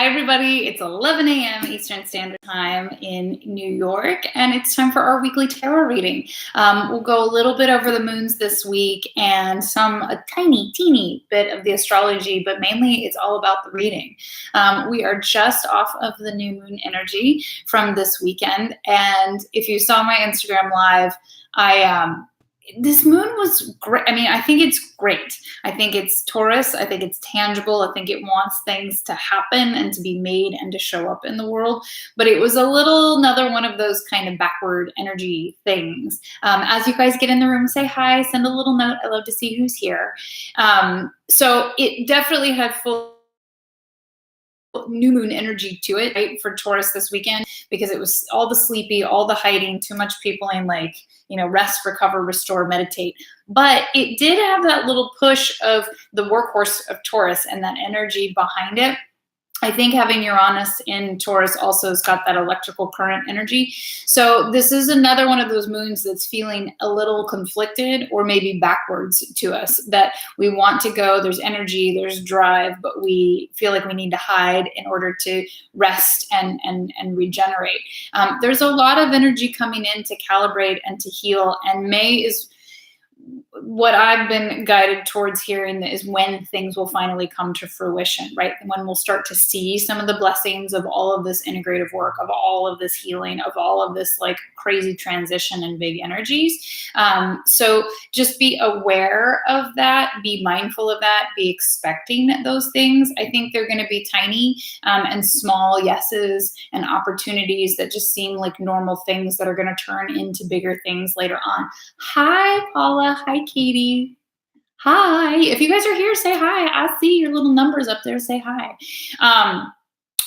Hi, everybody. It's 11 a.m. Eastern Standard Time in New York, and it's time for our weekly tarot reading. We'll go a little bit over the moons this week and a tiny, teeny bit of the astrology, but mainly it's all about the reading. We are just off of the new moon energy from this weekend, and if you saw my Instagram live, this moon was great. I mean, I think it's great. I think it's Taurus. I think it's tangible. I think it wants things to happen and to be made and to show up in the world. But it was another one of those kind of backward energy things. As you guys get in the room, say hi, send a little note. I love to see who's here. So it definitely had full new moon energy to it, right, for Taurus this weekend, because it was all the sleepy, all the hiding, too much peopling, like, rest, recover, restore, meditate. But it did have that little push of the workhorse of Taurus and that energy behind it. I think having Uranus in Taurus also has got that electrical current energy. So this is another one of those moons that's feeling a little conflicted or maybe backwards to us, that we want to go, there's energy, there's drive, but we feel like we need to hide in order to rest and regenerate. There's a lot of energy coming in to calibrate and to heal, and May is what I've been guided towards hearing is when things will finally come to fruition, right? And when we'll start to see some of the blessings of all of this integrative work, of all of this healing, of all of this like crazy transition and big energies. So just be aware of that, be mindful of that, be expecting those things. I think they're going to be tiny and small yeses and opportunities that just seem like normal things that are going to turn into bigger things later on. Hi, Paula. Hi, Katie. Hi. If you guys are here, say hi. I see your little numbers up there. Say hi.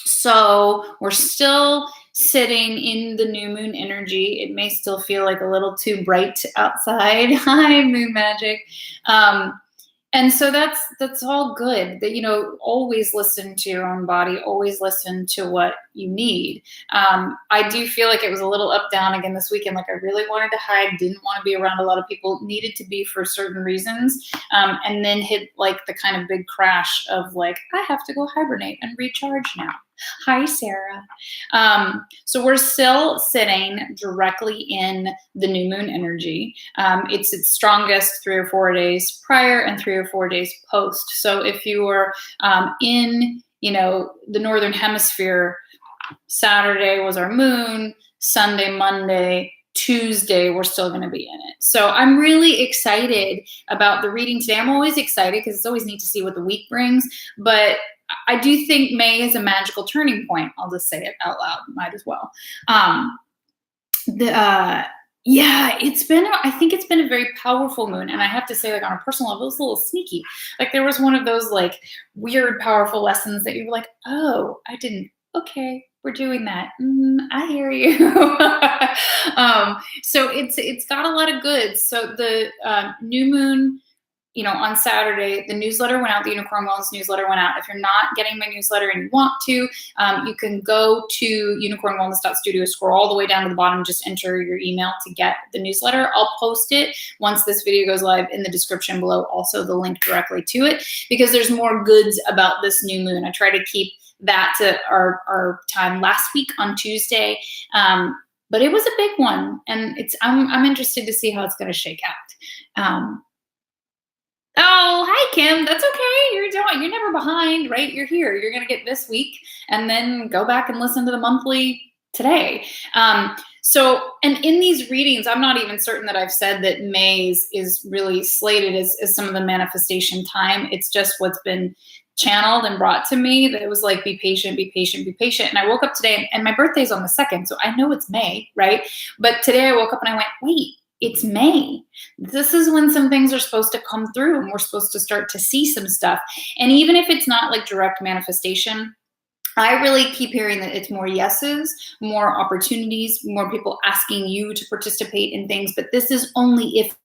So we're still sitting in the new moon energy. It may still feel like a little too bright outside. Hi, Moon Magic. And so that's all good. That, always listen to your own body, always listen to what you need. I do feel like it was a little up down again this weekend. Like I really wanted to hide, didn't want to be around a lot of people, needed to be for certain reasons. And then hit like the kind of big crash of like, I have to go hibernate and recharge now. Hi, Sarah. So we're still sitting directly in the new moon energy. It's its strongest 3 or 4 days prior and 3 or 4 days post. So if you were in, the Northern Hemisphere, Saturday was our moon, Sunday, Monday, Tuesday, we're still going to be in it. So I'm really excited about the reading today. I'm always excited because it's always neat to see what the week brings, but I do think May is a magical turning point. I'll just say it out loud. Might as well. I think it's been a very powerful moon. And I have to say, like on a personal level, it's a little sneaky. Like there was one of those like weird, powerful lessons that you were like, oh, I didn't. Okay, we're doing that. I hear you. So it's got a lot of goods. So the new moon, on Saturday, the newsletter went out, the Unicorn Wellness newsletter went out. If you're not getting my newsletter and you want to, you can go to unicornwellness.studio, scroll all the way down to the bottom, just enter your email to get the newsletter. I'll post it once this video goes live in the description below, also the link directly to it, because there's more goods about this new moon. I try to keep that to our time last week on Tuesday. But it was a big one, and I'm interested to see how it's going to shake out. Oh, hi, Kim. That's okay. You're never behind, right? You're here. You're going to get this week and then go back and listen to the monthly today. So in these readings, I'm not even certain that I've said that May is really slated as some of the manifestation time. It's just what's been channeled and brought to me that it was like, be patient, be patient, be patient. And I woke up today and my birthday's on the 2nd. So I know it's May, right? But today I woke up and I went, wait, it's May. This is when some things are supposed to come through and we're supposed to start to see some stuff. And even if it's not like direct manifestation, I really keep hearing that it's more yeses, more opportunities, more people asking you to participate in things. But this is only if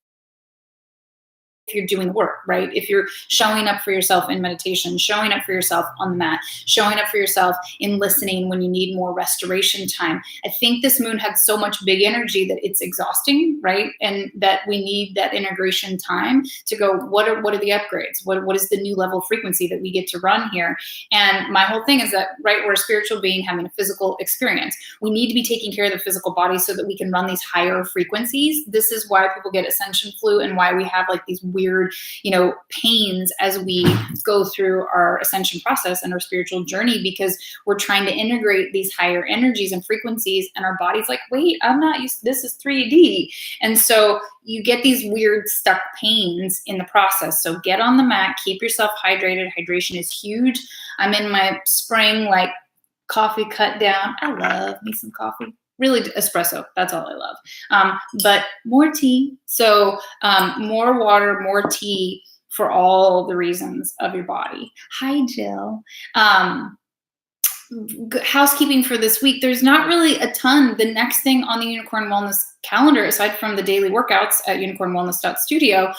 you're doing the work, right? If you're showing up for yourself in meditation, showing up for yourself on the mat, showing up for yourself in listening when you need more restoration time. I think this moon had so much big energy that it's exhausting, right? And that we need that integration time to go, what are the upgrades? What is the new level frequency that we get to run here? And my whole thing is that, right, we're a spiritual being having a physical experience. We need to be taking care of the physical body so that we can run these higher frequencies. This is why people get ascension flu and why we have like these weird, pains as we go through our ascension process and our spiritual journey, because we're trying to integrate these higher energies and frequencies, and our body's like, wait, I'm not used to this, is 3D. And so you get these weird stuck pains in the process. So get on the mat, keep yourself hydrated. Hydration is huge. I'm in my spring like coffee cut down. I love me some coffee. Really espresso, that's all I love. But more tea. So more water, more tea for all the reasons of your body. Hi, Jill. Housekeeping for this week. There's not really a ton. The next thing on the Unicorn Wellness calendar, aside from the daily workouts at unicornwellness.studio,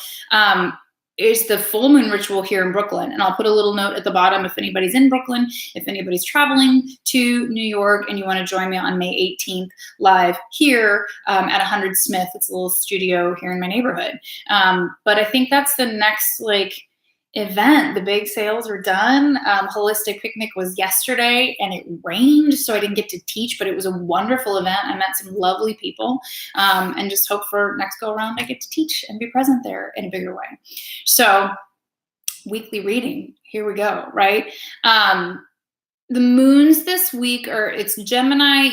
is the full moon ritual here in Brooklyn. And I'll put a little note at the bottom if anybody's in Brooklyn, if anybody's traveling to New York and you want to join me on May 18th live here at 100 Smith. It's a little studio here in my neighborhood. But I think that's the next event. The big sales are done. Holistic Picnic was yesterday and it rained, so I didn't get to teach, but it was a wonderful event. I met some lovely people, and just hope for next go around I get to teach and be present there in a bigger way. So weekly reading, here we go, right? The moons this week it's Gemini,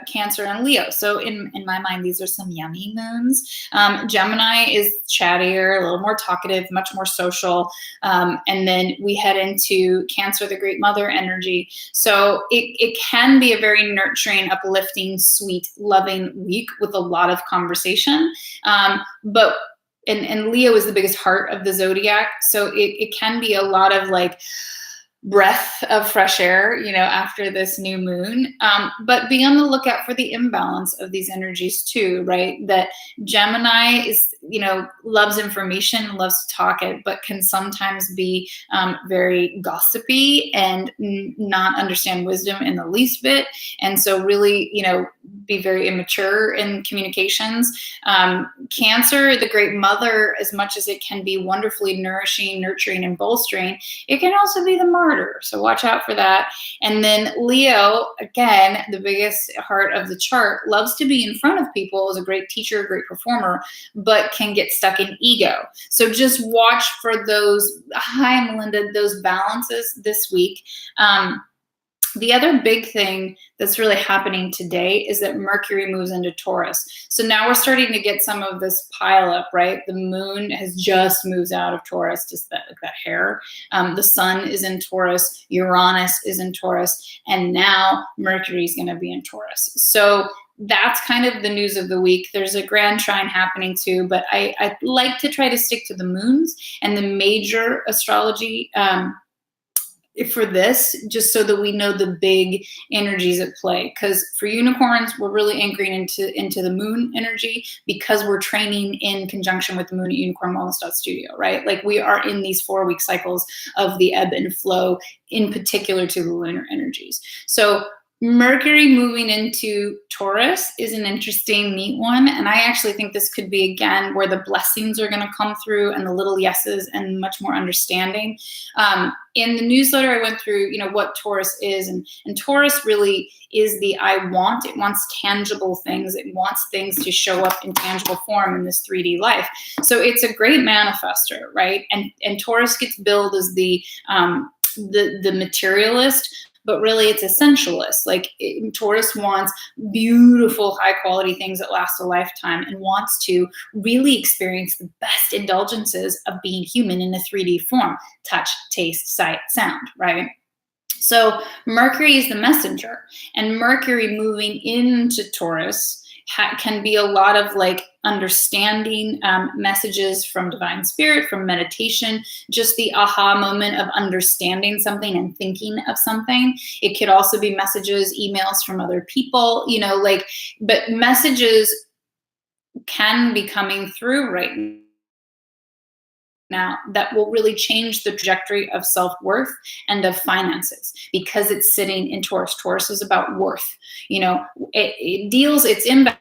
Cancer and Leo. So in my mind, these are some yummy moons. Gemini is chattier, a little more talkative, much more social. And then we head into Cancer, the Great Mother energy. So it can be a very nurturing, uplifting, sweet, loving week with a lot of conversation. But Leo is the biggest heart of the zodiac. So it can be a lot of breath of fresh air, after this new moon. But be on the lookout for the imbalance of these energies too, right? That Gemini is, loves information, loves to talk it, but can sometimes be very gossipy and not understand wisdom in the least bit. And so really, be very immature in communications. Cancer, the Great Mother, as much as it can be wonderfully nourishing, nurturing, and bolstering, it can also be the martyr. So watch out for that. And then Leo, again, the biggest heart of the chart, loves to be in front of people, is a great teacher, a great performer, but can get stuck in ego. So just watch for those, hi Melinda, those balances this week. The other big thing that's really happening today is that Mercury moves into Taurus. So now we're starting to get some of this pile up, right? The moon has just moved out of Taurus, just that hair. The sun is in Taurus, Uranus is in Taurus, and now Mercury is going to be in Taurus. So that's kind of the news of the week. There's a grand trine happening too, but I like to try to stick to the moons and the major astrology for this, just so that we know the big energies at play. Because for unicorns, we're really anchoring into the moon energy, because we're training in conjunction with the moon at unicornwellness.studio, right? We are in these 4-week cycles of the ebb and flow, in particular to the lunar energies. So Mercury moving into Taurus is an interesting, neat one. And I actually think this could be, again, where the blessings are going to come through and the little yeses and much more understanding. In the newsletter, I went through, what Taurus is. And Taurus really is it wants tangible things. It wants things to show up in tangible form in this 3D life. So it's a great manifester, right? And Taurus gets billed as the materialist, but really it's essentialist. Taurus wants beautiful, high quality things that last a lifetime, and wants to really experience the best indulgences of being human in a 3D form: touch, taste, sight, sound, right? So Mercury is the messenger, and Mercury moving into Taurus can be a lot of understanding messages from divine spirit, from meditation, just the aha moment of understanding something and thinking of something. It could also be messages, emails from other people, but messages can be coming through right now that will really change the trajectory of self-worth and of finances, because it's sitting in Taurus. Taurus is about worth. It deals its imbalance,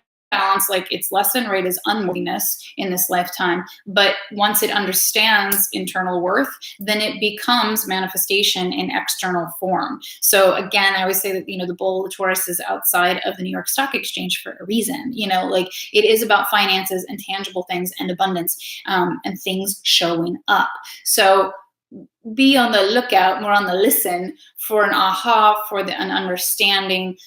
like its lesson rate is unworthiness in this lifetime. But once it understands internal worth, then it becomes manifestation in external form. So again, I always say that, the bull of Taurus is outside of the New York Stock Exchange for a reason. Like it is about finances and tangible things and abundance, and things showing up. So be on the lookout, more on the listen for an aha, for an understanding,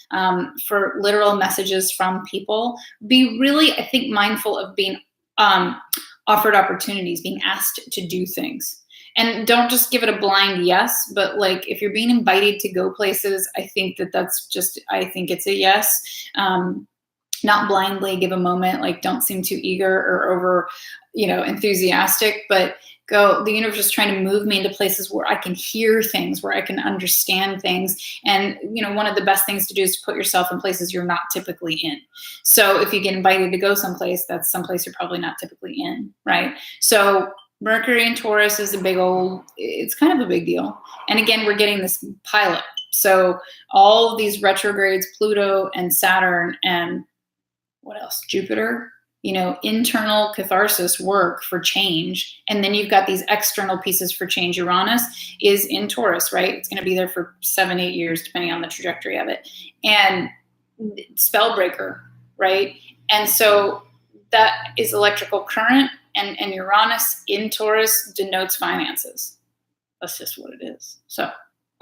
for literal messages from people. Be really, I think, mindful of being offered opportunities, being asked to do things. And don't just give it a blind yes, but like if you're being invited to go places, I think I think it's a yes. Not blindly give a moment, like don't seem too eager or over, enthusiastic, but go, the universe is trying to move me into places where I can hear things, where I can understand things. And, one of the best things to do is to put yourself in places you're not typically in. So if you get invited to go someplace, that's someplace you're probably not typically in, right? So Mercury and Taurus is it's kind of a big deal. And again, we're getting this pilot. So all of these retrogrades, Pluto and Saturn and what else? Jupiter, internal catharsis work for change. And then you've got these external pieces for change. Uranus is in Taurus, right? It's going to be there for 7-8 years, depending on the trajectory of it. And spellbreaker, right? And so that is electrical current, and Uranus in Taurus denotes finances. That's just what it is. So,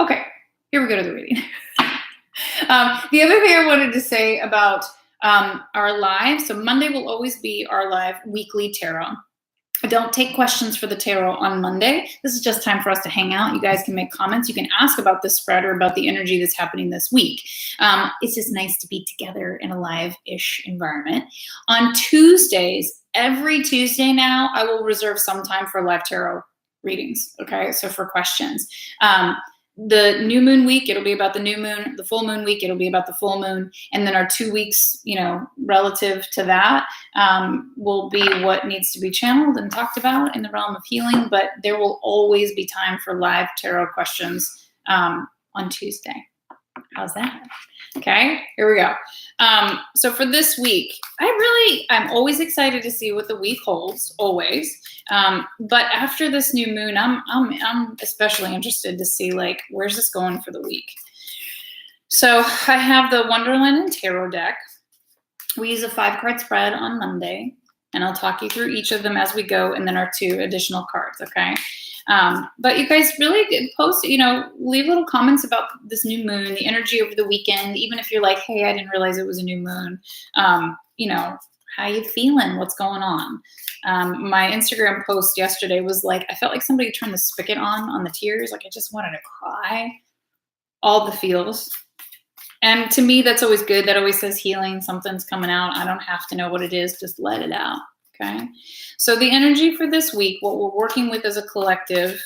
okay, here we go to the reading. The other thing I wanted to say about our live. So Monday will always be our live weekly tarot. I don't take questions for the tarot on Monday. This is just time for us to hang out. You guys can make comments. You can ask about the spread or about the energy that's happening this week. It's just nice to be together in a live-ish environment. On Tuesdays, every Tuesday now, I will reserve some time for live tarot readings. Okay, so for questions. The new moon week, it'll be about the new moon. The full moon week, it'll be about the full moon. And then our 2 weeks, relative to that, will be what needs to be channeled and talked about in the realm of healing. But there will always be time for live tarot questions on Tuesday. How's that? Okay, here we go. So for this week, I'm always excited to see what the week holds, always. But after this new moon, I'm especially interested to see, like, where's this going for the week? So I have the Wonderland and Tarot deck. We use a 5-card spread on Monday, and I'll talk you through each of them as we go, and then our 2 additional cards, okay? But you guys really post, leave little comments about this new moon, the energy over the weekend, even if you're like, hey, I didn't realize it was a new moon. How you feeling? What's going on? My Instagram post yesterday was like, I felt like somebody turned the spigot on the tears. Like I just wanted to cry. All the feels. And to me, that's always good. That always says healing. Something's coming out. I don't have to know what it is. Just let it out. Okay. So the energy for this week, what we're working with as a collective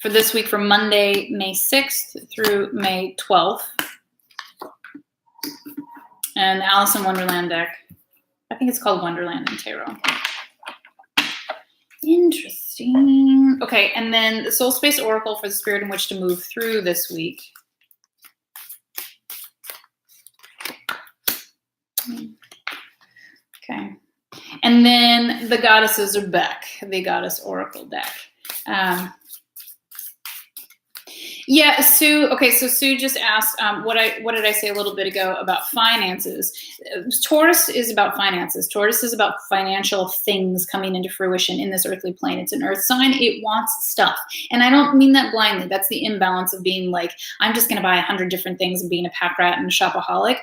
for this week, from Monday, May 6th through May 12th. And the Alice in Wonderland deck. I think it's called Wonderland and Tarot. Interesting. Okay, and then the Soul Space Oracle for the spirit in which to move through this week. Okay. And then the goddesses are back, the Goddess Oracle deck. Yeah, Sue. Okay, so Sue just asked, what did I say a little bit ago about finances? Taurus is about finances. Taurus is about financial things coming into fruition in this earthly plane. It's an earth sign. It wants stuff. And I don't mean that blindly. That's the imbalance of being like, I'm just going to buy 100 different things and being a pack rat and a shopaholic.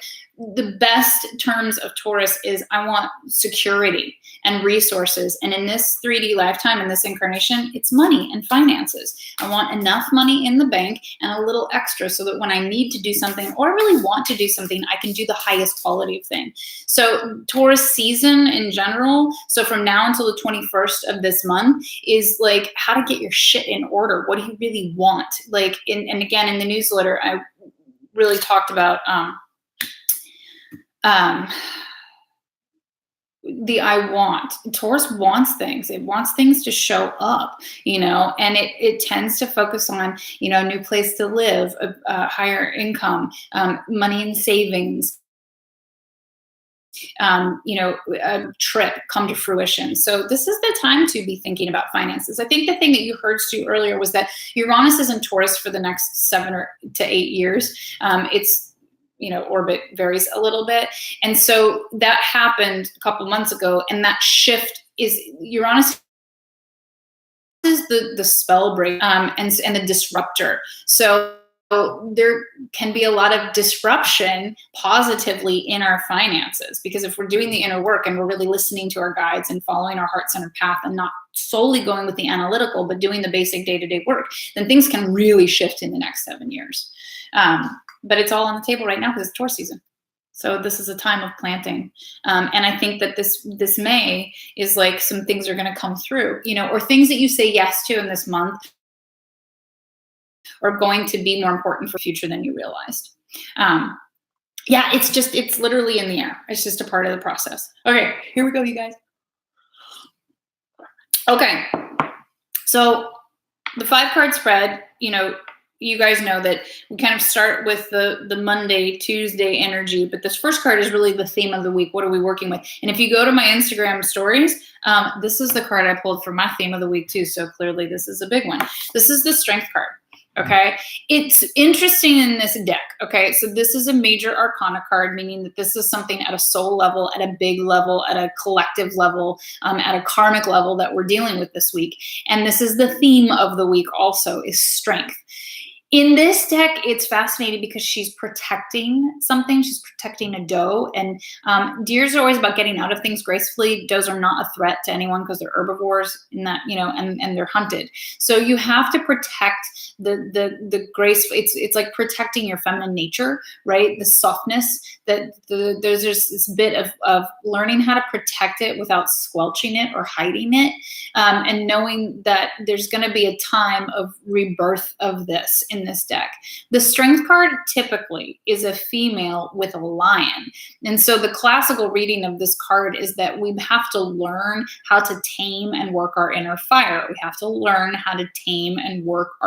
The best terms of Taurus is I want security and resources. And in this 3D lifetime, in this incarnation, it's money and finances. I want enough money in the bank and a little extra so that when I need to do something or really want to do something, I can do the highest quality of thing. So Taurus season in general, so from now until the 21st of this month, is like how to get your shit in order. What do you really want? Like, and again, in the newsletter, I really talked about the I want. Taurus wants things. It wants things to show up, and it tends to focus on, a new place to live, a higher income, money and savings, a trip come to fruition. So this is the time to be thinking about finances. I think the thing that you heard, Stu, earlier was that Uranus is in Taurus for the next 7 to 8 years. It's orbit varies a little bit. And so that happened a couple months ago. And that shift is Uranus is the spell break and the disruptor. So there can be a lot of disruption positively in our finances, because if we're doing the inner work and we're really listening to our guides and following our heart-centered path and not solely going with the analytical, but doing the basic day-to-day work, then things can really shift in the next 7 years. But it's all on the table right now because it's Taurus season. So this is a time of planting. And I think that this May is like some things are going to come through, or things that you say yes to in this month are going to be more important for future than you realized. It's literally in the air. It's just a part of the process. Okay, here we go, you guys. Okay, so the 5-card spread, you guys know that we kind of start with the Monday, Tuesday energy, but this first card is really the theme of the week. What are we working with? And if you go to my Instagram stories, this is the card I pulled for my theme of the week too. So clearly this is a big one. This is the Strength card. Okay, it's interesting in this deck. Okay, so this is a major arcana card, meaning that this is something at a soul level, at a big level, at a collective level, at a karmic level that we're dealing with this week. And this is the theme of the week also, is strength. In this deck, it's fascinating because she's protecting something. She's protecting a doe. And deers are always about getting out of things gracefully. Does are not a threat to anyone because they're herbivores in that, and they're hunted. So you have to protect the grace. It's like protecting your feminine nature, right? The softness that there's this bit of learning how to protect it without squelching it or hiding it, and knowing that there's going to be a time of rebirth of this in this deck. The Strength card typically is a female with a lion. And so the classical reading of this card is that we have to learn how to tame and work our inner fire. We have to learn how to tame and work our